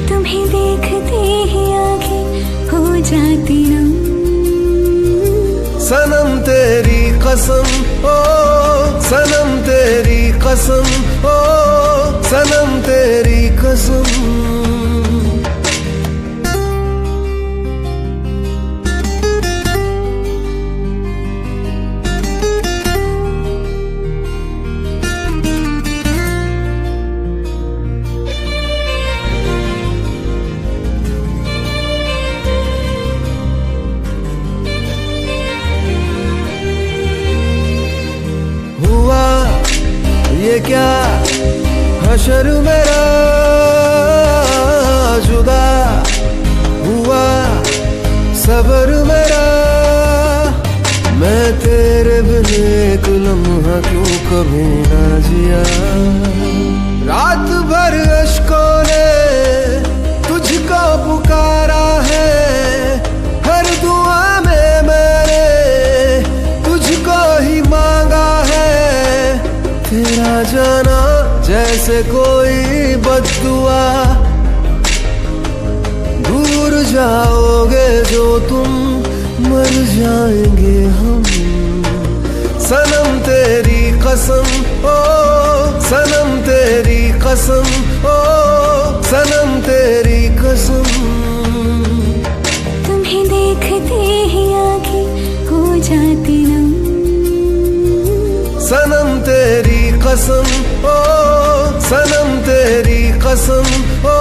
तुम्हें देखते ही आंखें हो जाती नम। सनम तेरी कसम ओ सनम तेरी कसम ओ सनम तेरी कसम। हुआ ये क्या हशर मेरा, जुदा हुआ सबर मेरा। मैं तेरे बिन एक लम्हा क्यों कभी ना जिया। रात भर अश्कों ने तुझको पुकारा है, हर दुआ में मैंने तुझको ही मांगा है। तेरा जाना जैसे कोई बद्दुआ, दूर जाओगे जो तुम मर जाएंगे हम। सनम तेरी कसम ओ सनम तेरी कसम ओ सनम तेरी कसम। तुम्हें देखते ही आंखें हो जाती नम। सनम तेरी कसम ओ सनम तेरी कसम ओ